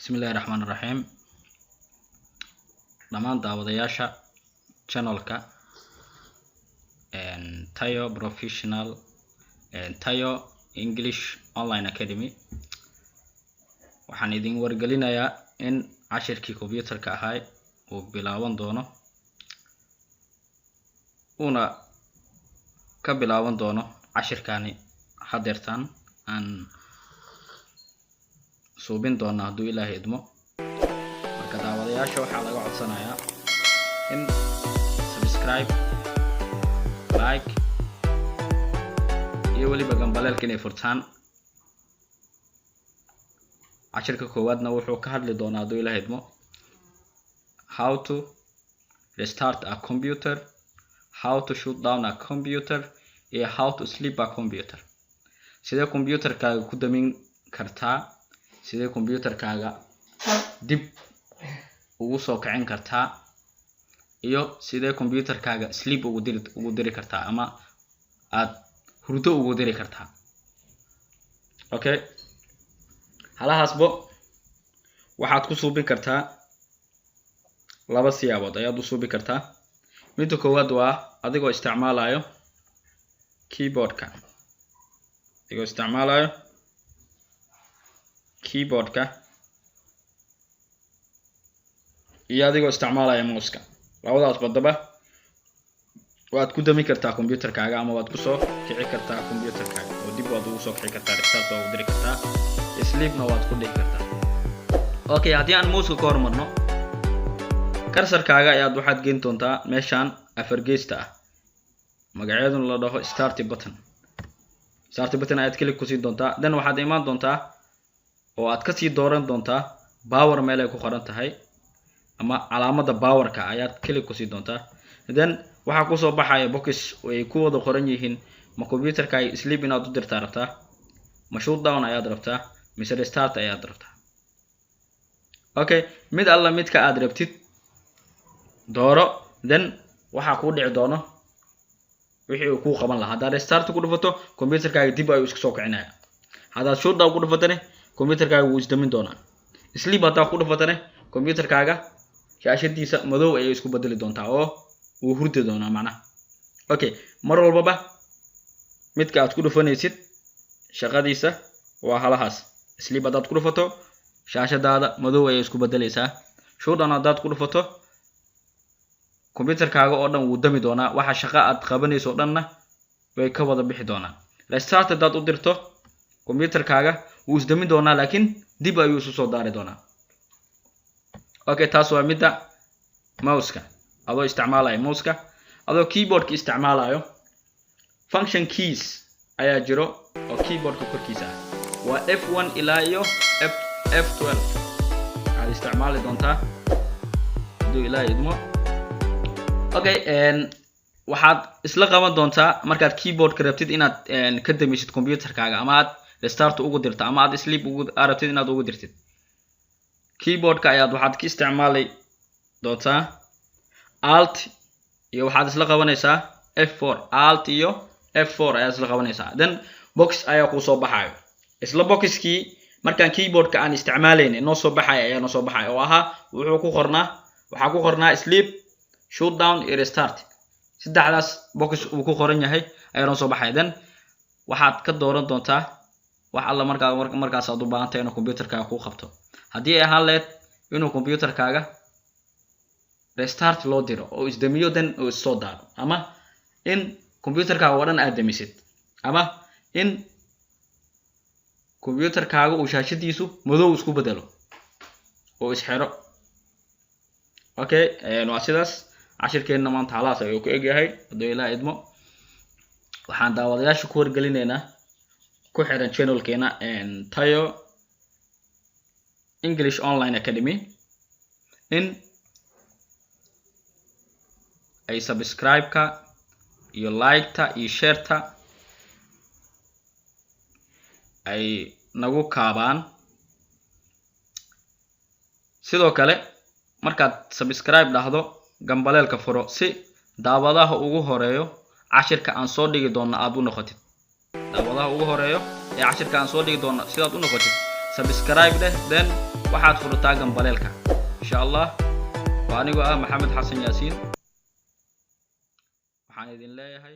Bismillahirrahmanirrahim. Dhamaan daawadayaasha channelka Tayo Professional Tayo English Online Academy. Waxaan idin wargelinayaa in cashirkii computerka ahaa uu bilaaban doono una ka bilaaban doono cashirkaani hadeertan aan suubin doona hadduu Ilaahay idmo. Marka daawadayaasha waxaa laga codsanayaa in subscribe, like iyo waliba gambaleelka inay furtaan. cashirka koowaadna wuxuu ka hadli doonaa hadduu Ilaahay idmo how to restart a computer, how to shut down a computer, iyo how to sleep a computer. Sidee computerkaaga ku damin kartaa, sidee computerkaaga dib ugu soo kicin kartaa, iyo sidee computerkaaga sleep ugu diri kartaa ama aad hurdo ugu diri kartaa. Okay, halahaasbo waxaad ku suubin kartaa laba siyaabood ayaad u suubin kartaa. Midda koowaad waa adigoo isticmaalayo keyboardka, iyo adigoo isticmaalayo mouse-ka. Labadaas badaba waad ku dami kartaa computerkaaga ama waad ku soo kici kartaa computerkaaga oo dib waad ugu soo kici kartaa, restart ugu diri kartaa, sleepna waad ku dhigi kartaa. Okay, haddii aan mouse-ka ka hormarno, cursor-kaaga ayaad waxaad geyn doontaa meeshaan afar geesta ah, magaceeduna la dhaho start button. Start button ayaad click ku siin doontaa, then waxaad imaan doontaa oo aad ka sii dooran doontaa power meel ay ku qoran tahay ama calaamada power-ka ayaad click ku siin doontaa. Then waxa ku soo baxaya box ay ku wada qoran yihiin ma computerkaaga sleep inaad u dirtaa rabtaa, ma shut down ayaad rabtaa, mise restart ayaad rabtaa. Okay, mid alla midka aad rabtid dooro, then waxa ku dhici doono wixii uu ku qaban lahaa. Haddaad restart ku dhufato computerkaaga dib ayuu iska soo kicinaya. Haddaad shut down ku dhufatane computerkaaga wuu isdamin doonaa. Sleep haddaad ku dhufatane computerkaaga shaashadiisa madow ayay isku bedeli doontaa oo uu hurdi doonaa macnaha. Okay, mar walbaba midka aad ku dhufanaysid shaqadiisa waa halahaas. Sleep haddaad ku dhufato shaashadaada madow ayay isku bedelaysaa. Shut down haddaad ku dhufato computerkaaga oo dhan wuu dami doonaa, waxa shaqo aad qabanayso oo dhanna way ka wada bixi doonaan. Restart haddaad u dirto computerkaaga wuu isdamin doonaa laakiin dib ayuu isu soo daari doonaa. Okay, taas waa midda mouse-ka. Adoo isticmaalayo mouse-ka, adoo keyboard-ka isticmaalayo, function keys ayaa jiro oo keyboard-ka korkiisa ah. Waa F1 ilaa iyo F12 aad isticmaali doontaa hadduu Ilaahay idmo. Okay, waxaad isla qaban doontaa markaad keyboard-ka rabtid inaad ka damisid computerkaaga ama aad restart ugu dirto ama aad sleep ugu rabtid inaad ugu dirtid. Keyboard-ka ayaad waxaad ka isticmaali doontaa alt iyo waxaad isla qabanaysaa F4, alt iyo F4 ayaad isla qabanaysaa. Then box ayaa ku soo baxayo. Isla boxkii markaan keyboard-ka aan isticmaalayn noo soo baxay ayaa noo soo baxay oo ahaa waxa ku qornaa sleep, shut down iyo restart. Saddexdaas box uu ku qoran yahay ayaa noo soo baxay. Then waxaad ka dooran doontaa wax alla markaas aad u baahan tahay inuu computerkaaga ku qabto. Haddii ay ahaan lahayd inuu computerkaaga restart loo diro oo isdamiyo dan uu soo daaro, ama in computerkaaga oo dhan aad damisid, ama in computerkaaga uu shaashadiisu madow isku bedelo oo isxiro. Okay, waa sidaas. cashirkeena maanta halaas ayuu ku eg yahay hadduu Ilaahay idmo. Waxaan daawadayaasha ku wargelinaynaa ku xiran channelkeena Tayo English Online Academy in ay subscribe-ka iyo like-ta iyo share-ta ay nagu kaabaan. Sidoo kale markaad subscribe dhahdo gambaleelka furo si daawadaha ugu horeeyo cashirka aan soo dhigi doono aad u noqotid. daawadaha ugu horeeyo ee cashirka aan soo dhigi doono sidaad u noqotid subscribe then waxaad furtaa gambaleelka insha Allah wa anigu ah Maxamed Xasan Yaasiin waxaan idin leeyahay